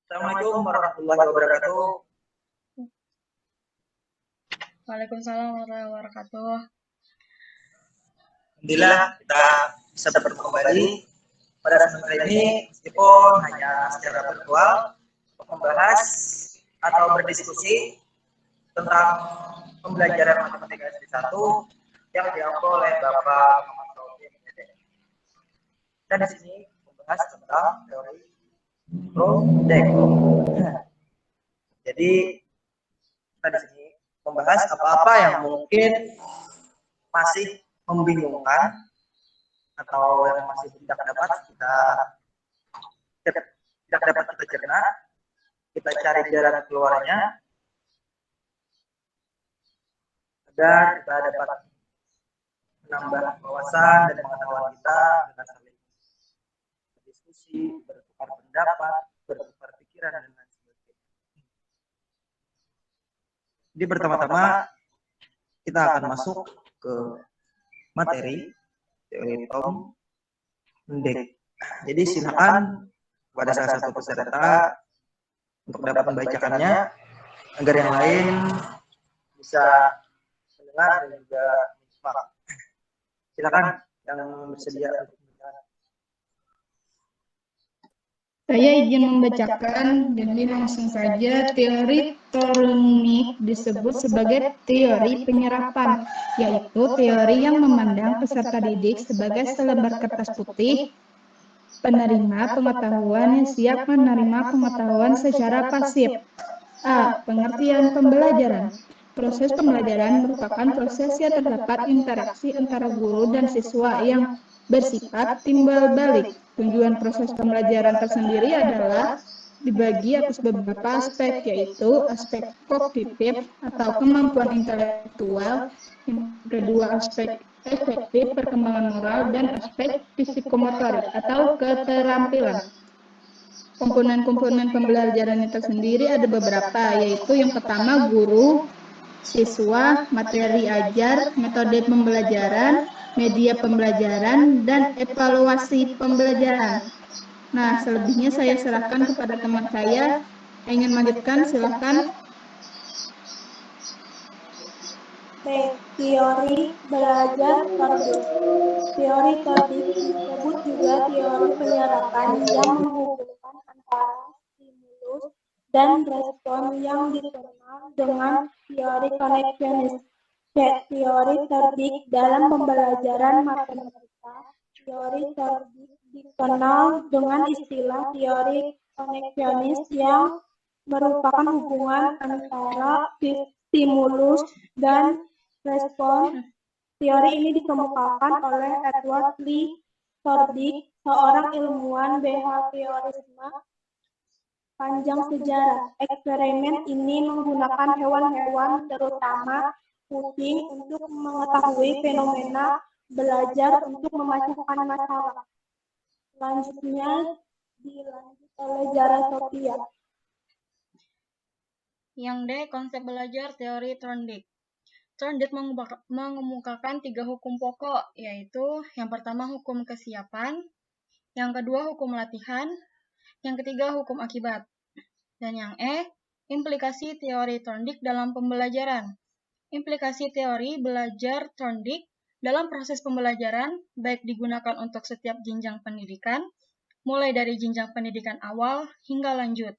Assalamualaikum warahmatullahi wabarakatuh. Waalaikumsalam warahmatullahi wabarakatuh. Alhamdulillah kita bisa bertemu kembali pada semester ini meskipun hanya secara virtual untuk membahas atau berdiskusi tentang pembelajaran matematika SD1 yang diampu oleh Bapak Muhammad Taufik. Dan di sini membahas tentang teori Rondek. Jadi kita di sini membahas apa-apa yang mungkin masih membingungkan atau yang masih tidak dapat kita cerna, kita cari jalan keluarnya agar kita dapat menambah wawasan dan pengetahuan kita dengan saling berdiskusi, bertukar pendapat, bertukar pikiran dan lain sebagainya. Jadi pertama-tama kita akan masuk ke materi teori Tom Mendek. Jadi silakan kepada salah satu peserta untuk dapat membacakannya agar yang lain bisa mendengar dan juga menyimak. Silakan yang bersedia untuk membaca. Saya izin membacakan, jadi langsung saja. Teori Thorndike disebut sebagai teori penyerapan, yaitu teori yang memandang peserta didik sebagai selebar kertas putih, penerima pengetahuan yang siap menerima pengetahuan secara pasif. A. Pengertian pembelajaran. Proses pembelajaran merupakan proses yang terdapat interaksi antara guru dan siswa yang bersifat timbal balik. Tujuan proses pembelajaran tersendiri adalah dibagi atas beberapa aspek, yaitu aspek kognitif atau kemampuan intelektual, yang kedua aspek efektif, perkembangan moral, dan aspek psikomotorik atau keterampilan. Komponen-komponen pembelajaran itu sendiri ada beberapa, yaitu yang pertama guru, siswa, materi ajar, metode pembelajaran, media pembelajaran, dan evaluasi pembelajaran. Nah, selebihnya saya serahkan kepada teman saya. Ingin melanjutkan, silakan. Teori belajar Thorndike. Teori Thorndike disebut juga teori penyerapan yang menghubungkan antara stimulus dan respon yang dikenal dengan teori koneksionis. Teori Thorndike dalam pembelajaran matematika. Teori Thorndike dikenal dengan istilah teori koneksionis yang merupakan hubungan antara stimulus dan respon. Teori ini dikemukakan oleh Edward Lee Thorndike, seorang ilmuwan behaviorisme panjang sejarah. Eksperimen ini menggunakan hewan-hewan, terutama kucing, untuk mengetahui fenomena belajar untuk memecahkan masalah. Selanjutnya dilanjut oleh Zara Sofia. Yang D. Konsep belajar teori Thorndike. Thorndike mengemukakan 3 hukum pokok, yaitu yang pertama hukum kesiapan, yang kedua hukum latihan, yang ketiga hukum akibat. Dan yang E, implikasi teori Thorndike dalam pembelajaran. Implikasi teori belajar Thorndike dalam proses pembelajaran baik digunakan untuk setiap jenjang pendidikan, mulai dari jenjang pendidikan awal hingga lanjut.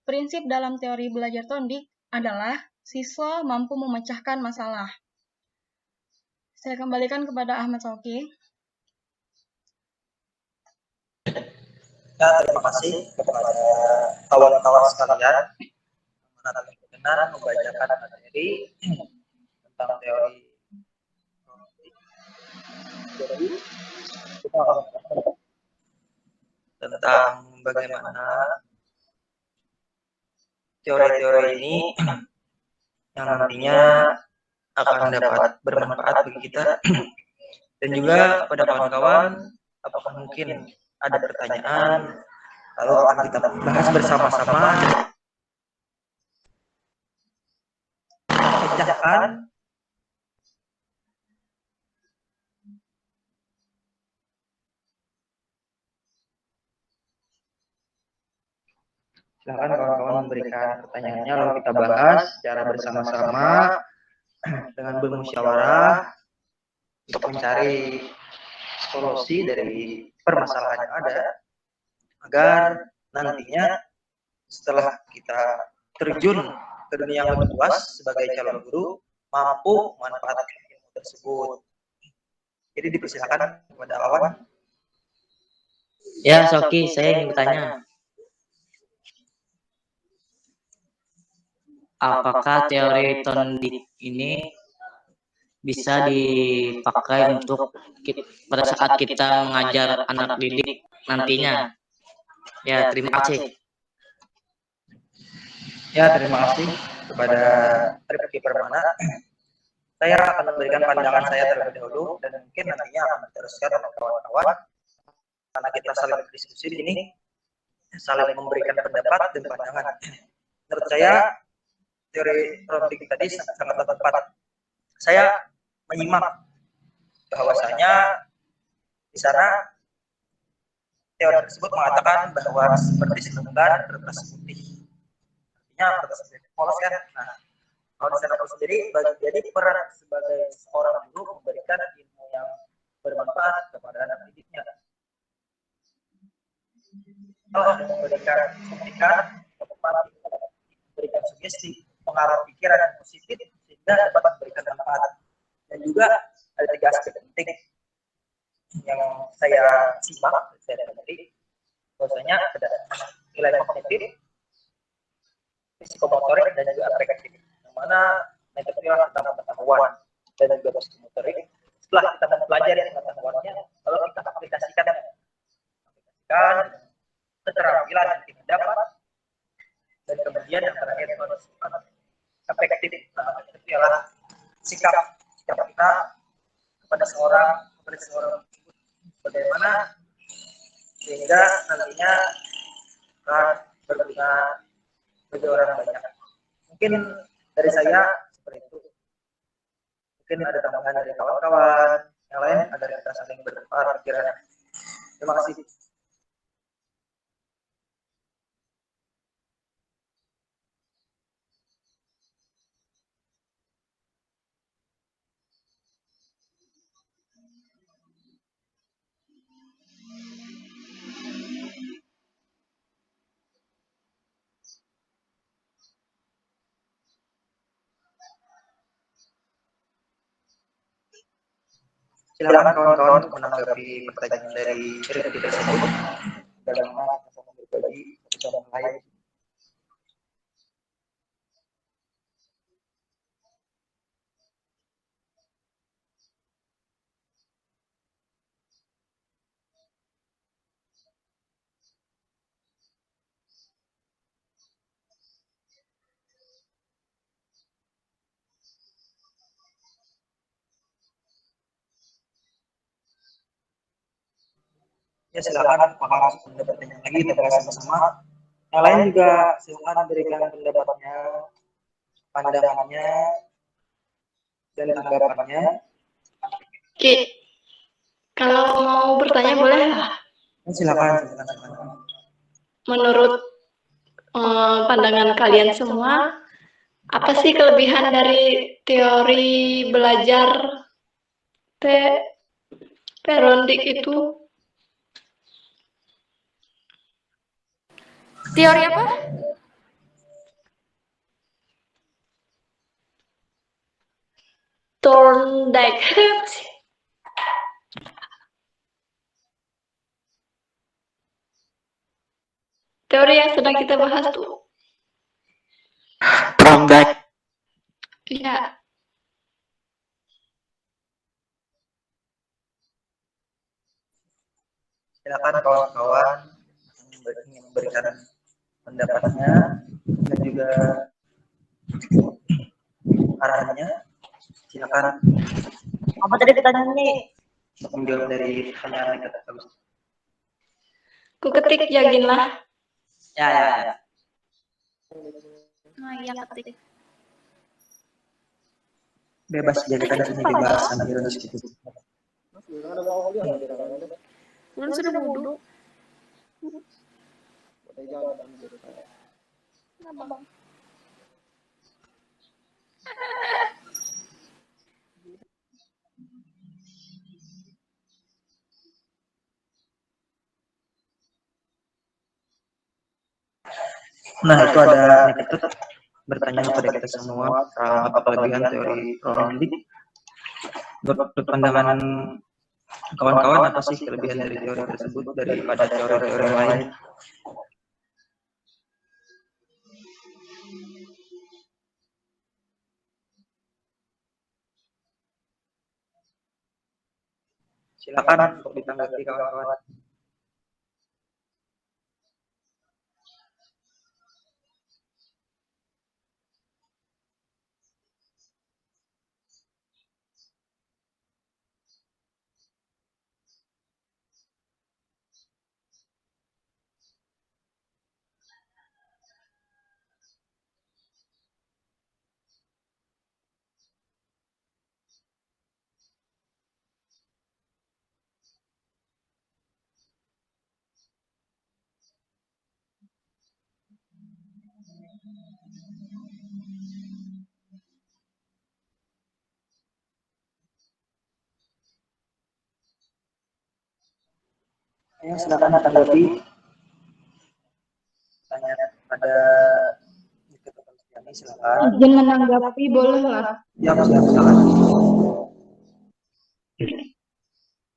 Prinsip dalam teori belajar Thorndike adalah siswa mampu memecahkan masalah. Saya kembalikan kepada Ahmad Sauki. Ya, terima kasih kepada kawan-kawan sekalian yang berkenan membacakan materi tentang teori. Jadi kita akan membahas tentang bagaimana teori-teori ini yang nantinya akan dapat bermanfaat bagi kita dan juga pada kawan-kawan apakah mungkin ada pertanyaan lalu akan kita bahas bersama-sama pecahkan Silakan kawan-kawan memberikan pertanyaannya lalu kita bahas secara bersama-sama dengan bermusyawarah untuk mencari solusi dari permasalahan yang ada agar nantinya setelah kita terjun ke dunia yang lebih luas sebagai calon guru mampu memanfaatkan ilmu tersebut. Jadi dipersilakan kepada Awan. Ya, Soki, saya ingin bertanya. Apakah teori Thorndike ini bisa dipakai untuk pada saat kita mengajar anak didik nantinya? Ya, terima kasih. Ya, terima kasih kepada Rifki Permana. Saya akan memberikan pandangan saya terlebih dahulu dan mungkin nantinya akan diteruskan oleh kawan-kawan karena kita saling berdiskusi di sini, saling memberikan pendapat dan pandangan. Menurut saya teori Thorndike tadi sangat tepat. Saya menyimak bahwasanya di sana teori tersebut mengatakan bahwa seperti selembar kertas putih. Artinya kertas putih polos kan. Nah, kalau di sana sendiri jadi peran sebagai seorang guru memberikan ilmu yang bermanfaat kepada anak didiknya. Telah memberikan suntikan tepat, memberikan sugesti, pengaruh pikiran yang positif sehingga dapat memberikan manfaat. Dan juga ada 3 aspek penting yang saya simak, saya pelajari, bahwasanya ada nilai kognitif, psikomotorik, dan juga afektif. Yang mana metodologi tentang pengetahuan dan juga psikomotorik. Setelah kita mempelajari pengetahuannya, lalu kita aplikasikan keterampilan yang kita dapat, dan kemudian yang terakhir efektif adalah sikap kita kepada seorang bagaimana sehingga nantinya akan berguna bagi orang banyak. Mungkin dari saya seperti itu. Mungkin ada tambahan dari kawan-kawan yang lain agar kita saling bertukar pikiran. Terima kasih. Silakan kawan-kawan untuk menanggapi pertanyaan dari Rifki tersebut. Dalam mana kita sama berbagi satu sama lain. Ya silakan Pak Harus pendapatnya lagi kita bahas sama-sama. Yang lain juga silakan berikan pendapatnya, pandangannya, dan tanggapannya. Ki, kalau mau bertanya boleh lah. Silakan. Menurut pandangan kalian semua, apa sih kelebihan dari teori belajar Thorndike itu? Teori apa? Thorndike. Teori yang sedang kita bahas tuh. Thorndike. Iya. Silakan kawan-kawan yang memberikan pendapatnya dan juga arahannya. Silakan. Apa tadi pertanyaannya? Menjawab dari pertanyaan yang kita bagus. Ku ketik yakin lah. Ya. Nah, iya ketik. Bebas jadikan ini dibahas sambil diskusi. Belum sudah wudhu. Nah, itu ada Niketut bertanya kepada kita semua tentang apa kelebihan teori ruang didik. Menurut pandangan kawan-kawan, apa sih kelebihan dari teori tersebut daripada teori-teori yang lain? Silakan untuk ditanggapi kawan-kawan. Ayo silakan tanggapi. Tanya pada silakan. Izin menanggapi bolehlah. Ya, silakan.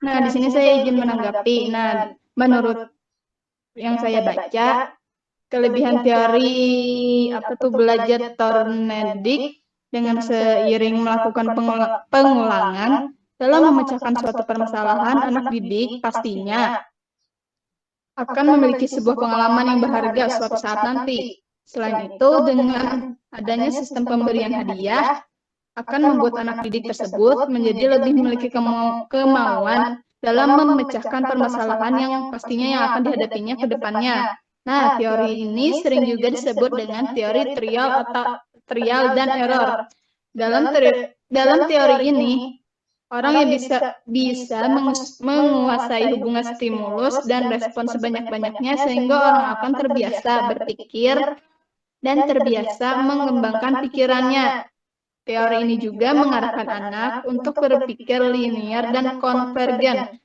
Nah, di sini saya izin menanggapi. Nah, menurut yang saya baca, kelebihan teori belajar tornedik dengan seiring melakukan pengulangan dalam memecahkan suatu permasalahan, anak didik pastinya akan memiliki sebuah pengalaman yang berharga suatu saat nanti. Selain itu, dengan adanya sistem pemberian hadiah, akan membuat anak didik tersebut menjadi lebih memiliki kemauan dalam memecahkan permasalahan yang pastinya yang akan dihadapinya ke depannya. Nah, teori ini sering juga disebut dengan teori trial dan error. Dalam teori ini, orang yang bisa menguasai hubungan stimulus dan respon sebanyak-banyaknya sehingga orang akan terbiasa berpikir dan terbiasa mengembangkan pikirannya. Teori ini juga mengarahkan anak untuk berpikir linear dan konvergen.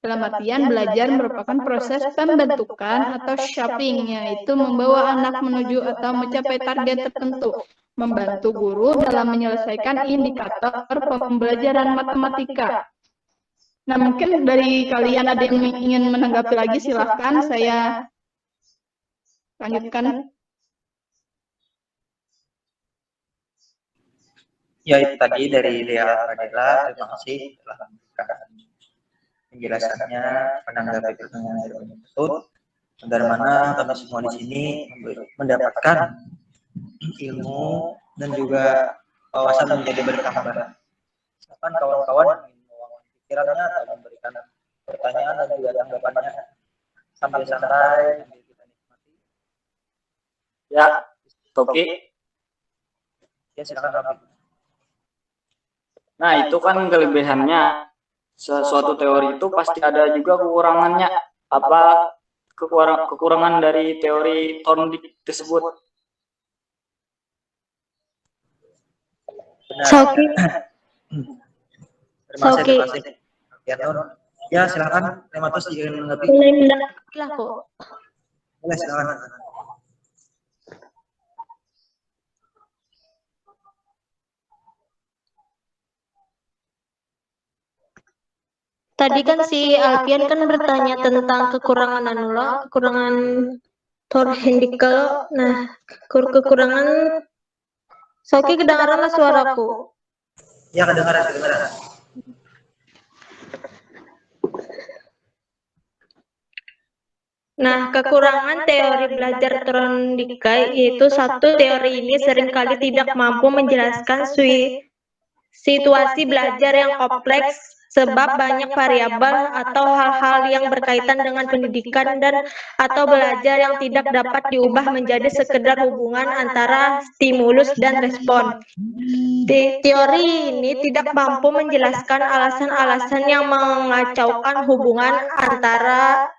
Dalam artian belajar merupakan proses pembentukan atau shaping, yaitu membawa anak menuju atau mencapai target tertentu, membantu guru dalam menyelesaikan indikator pembelajaran matematika. Nah, mungkin dari kalian ada yang ingin menanggapi lagi, silahkan saya lanjutkan. Ya, itu tadi dari Dea Pradela. Terima kasih telah memberikan penjelasannya, menanggapi pertanyaan dari Niketut. Dari mana kami semua di sini mendapatkan ilmu dan juga wawasan menjadi bertambah. Silakan kawan-kawan ingin meluangkan pikirannya atau memberikan pertanyaan dan juga tanggapannya sambil santai sambil kita nikmati. Ya, Toki. Ya, silakan Rafi. Nah, itu kan kelebihannya. Sesuatu teori itu pasti ada juga kekurangannya. Apa kekurangan dari teori Thorndike tersebut? Sauki. Terima kasih. Ya, silakan. Rematus ingin menanggapi. Boleh menanggapi lah kok. Boleh, silakan. Tadi kan si Alfian kan bertanya tentang kekurangan kekurangan Thorndike. Nah, kekurangan Sauki kedengaran lah suaraku. Ya, kedengaran. Nah, kekurangan teori belajar Thorndike yaitu satu, teori ini seringkali tidak mampu menjelaskan situasi belajar yang kompleks sebab banyak variabel atau hal-hal yang berkaitan dengan pendidikan dan atau belajar yang tidak dapat diubah menjadi sekedar hubungan antara stimulus dan respon. Teori ini tidak mampu menjelaskan alasan-alasan yang mengacaukan hubungan antara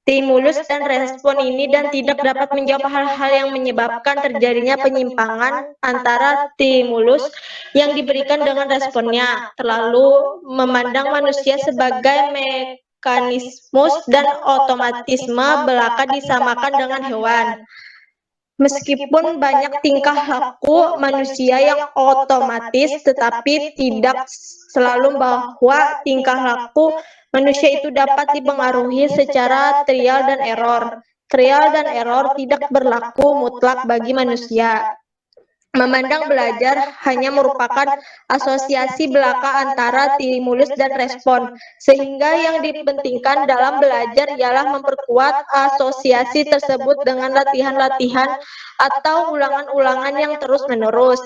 stimulus dan respon ini dan tidak dapat menjawab hal-hal yang menyebabkan terjadinya penyimpangan antara stimulus yang diberikan dengan responnya, terlalu memandang manusia sebagai mekanismus dan otomatisme belaka disamakan dengan hewan. Meskipun banyak tingkah laku manusia yang otomatis, tetapi tidak selalu bahwa tingkah laku manusia itu dapat dipengaruhi secara trial dan error. Trial dan error tidak berlaku mutlak bagi manusia. Memandang belajar hanya merupakan asosiasi belaka antara stimulus dan respon, sehingga yang dipentingkan dalam belajar ialah memperkuat asosiasi tersebut dengan latihan-latihan atau ulangan-ulangan yang terus-menerus.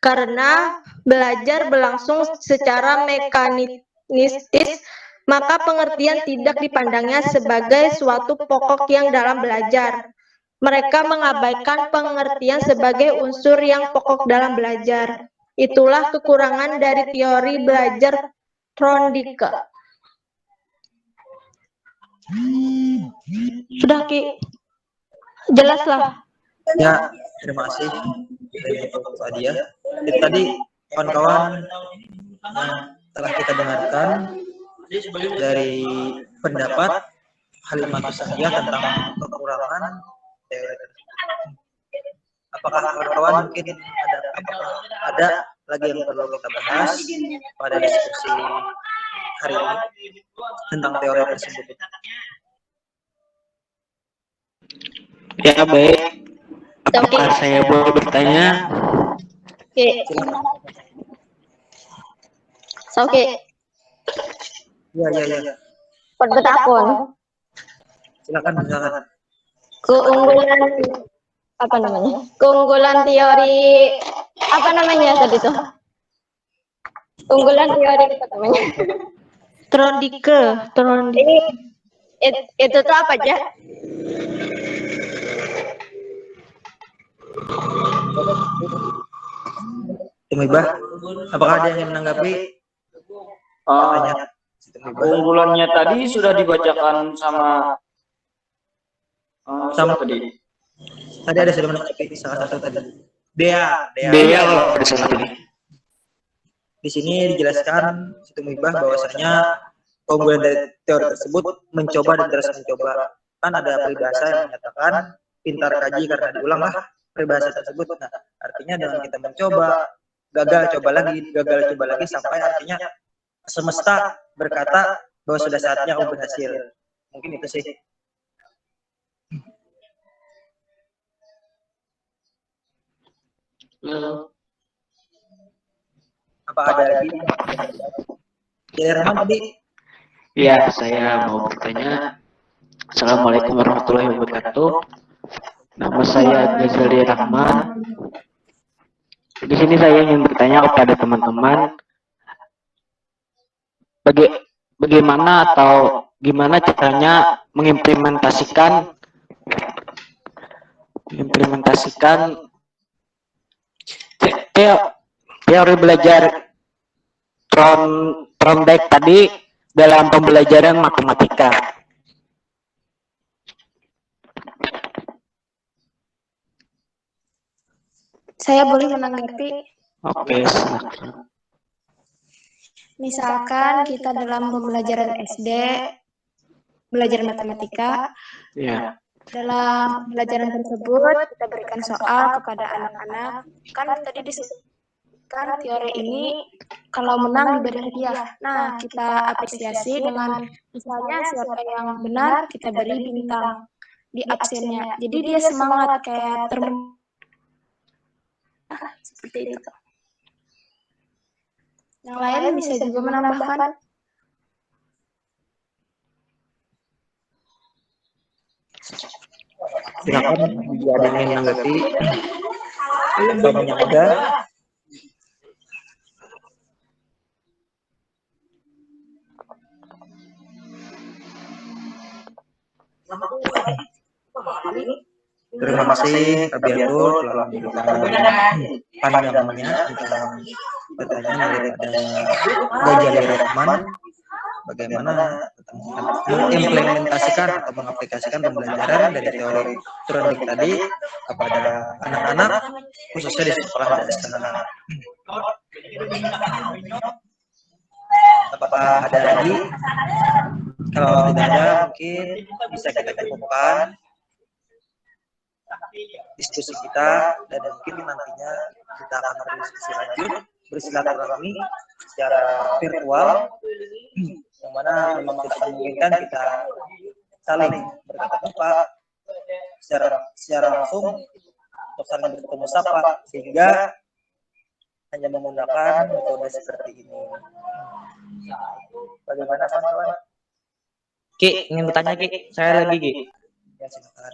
Karena belajar berlangsung secara mekanistis, maka pengertian tidak dipandangnya sebagai suatu pokok yang dalam belajar. Mereka mengabaikan pengertian sebagai unsur yang pokok dalam belajar. Itulah kekurangan dari teori belajar Thorndike. Sudah, Ki? Jelaslah. Ya, terima kasih Fadia. Tadi kawan-kawan telah kita dengarkan dari pendapat Halimatus Sa'diyah tentang kekurangan teori. Apakah kawan-kawan mungkin ada lagi yang perlu kita bahas pada diskusi hari ini tentang teori tersebut? Ya, baik. Apakah saya boleh bertanya? Oke. Oke. Ya. Perbetakun. Silakan. Keunggulan apa namanya? Keunggulan teori apa namanya tadi tuh? Unggulan teori apa namanya? Thorndike. Itu tuh apa aja? Tumibah, apakah ada yang menanggapi? Keunggulannya tadi sudah dibacakan sama tadi. Tadi ada sudah menanggapi salah satu tadi. Dea kalau ada salah ini. Di sini dijelaskan Tumibah bahwasanya keunggulan dari teori tersebut mencoba dan terus mencoba. Kan ada peribahasa yang menyatakan pintar kaji karena diulang lah peribahasa tersebut. Nah, artinya dengan kita mencoba, gagal coba lagi sampai artinya semesta berkata bahwa sudah saatnya kamu berhasil. Mungkin itu sih. Apa ada lagi? Ya, Rahman tadi. Ya, saya mau bertanya. Assalamualaikum warahmatullahi wabarakatuh. Nama saya Ghazali Rahman. Di sini saya ingin bertanya kepada teman-teman, bagaimana atau gimana caranya mengimplementasikan teori belajar Thorndike tadi dalam pembelajaran matematika. Saya boleh menanggapi. Oke, silakan. Misalkan kita dalam pembelajaran SD belajar matematika. Ya. Dalam pelajaran tersebut kita berikan soal kepada anak-anak. Kan tadi disebutkan teori ini kalau menang diberi hadiah. Nah, kita apresiasi dengan misalnya siapa yang benar kita beri bintang di absennya. Jadi dia semangat kayak seperti itu. Yang lain bisa juga menambahkan. Silakan jika ada yang menanggapi. Banyak yang ada. Terima kasih Rabiatul telah memberikan pandangannya tentang pertanyaan daripada Ghazali Rahman. bagaimana mengimplementasikan atau mengaplikasikan pembelajaran dari teori Tronic tadi kepada anak-anak khususnya di sekolah dan istana. Apakah ada lagi? Kalau tidak ada, mungkin bisa kita cukupkan diskusi kita, dan mungkin nantinya kita akan berdiskusi lanjut, bersilaturahmi secara virtual, yang mana memang tidak memungkinkan kita saling bertatap secara langsung untuk saling bertemu sapa, sehingga hanya menggunakan metode seperti ini. Bagaimana kawan-kawan? Ki, ingin bertanya Ki, saya lagi Ki. Ya, silakan.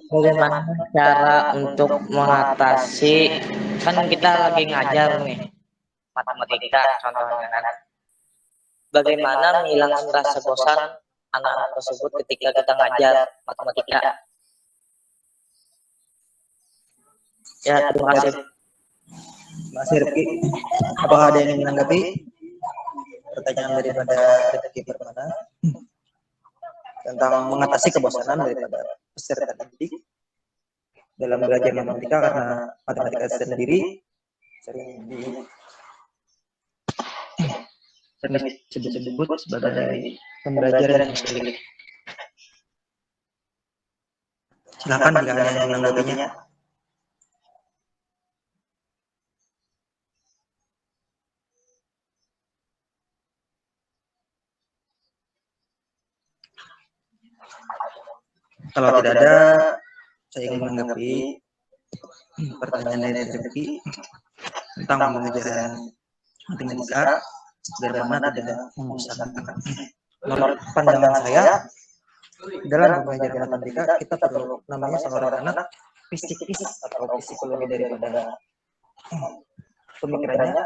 Bagaimana cara untuk mengatasi, kan kita lagi ngajar nih matematika contohnya kan. Bagaimana menghilangkan rasa bosan anak-anak tersebut ketika kita ngajar matematika? Ya, terima kasih. Mas Rifki, apakah ada yang menanggapi pertanyaan daripada Rifki Permana tentang mengatasi kebosanan daripada peserta didik dalam belajar matematika, karena matematika sendiri sering disebut sebagai pembelajaran yang sulit. Silakan jika ada yang menanggapinya. Kalau tidak ada, saya ingin menanggapi pertanyaan dari Rifki tentang pembelajaran matematika biar mana tidak membosankan. Menurut pandangan saya, dalam belajar matematika kita perlu namanya seorang anak psikis atau psikologi daripada pemikirannya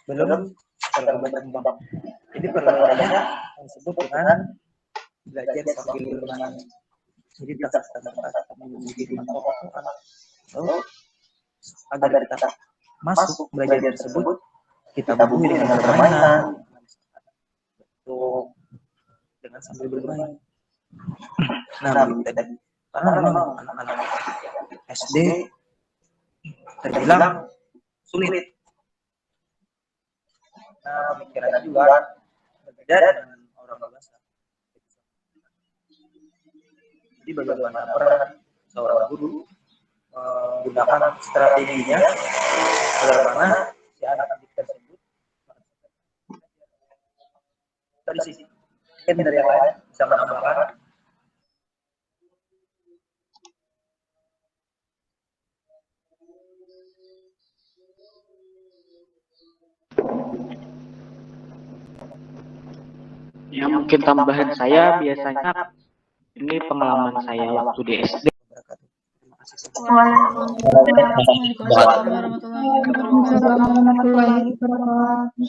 belum terlalu berkembang. Jadi perlu adanya yang disebut dengan belajar sambil bermain. Jadi tak menjadi anak. Agar kita masuk belajar tersebut, kita bubuhi dengan permainan, dengan sambil bermain. Nah, begitu. Karena memang anak-anak SD terbilang sulit. Nah, pemikirannya juga berbeda dengan orang dewasa. Jadi bagaimana peran seorang guru menggunakan strateginya agar mana si anak didik tersebut dari sisi mungkin dari yang lain bisa menambahkan. Ya mungkin tambahan saya biasanya ini pengalaman saya waktu di SD. Waalaikumsalam warahmatullahi wabarakatuh.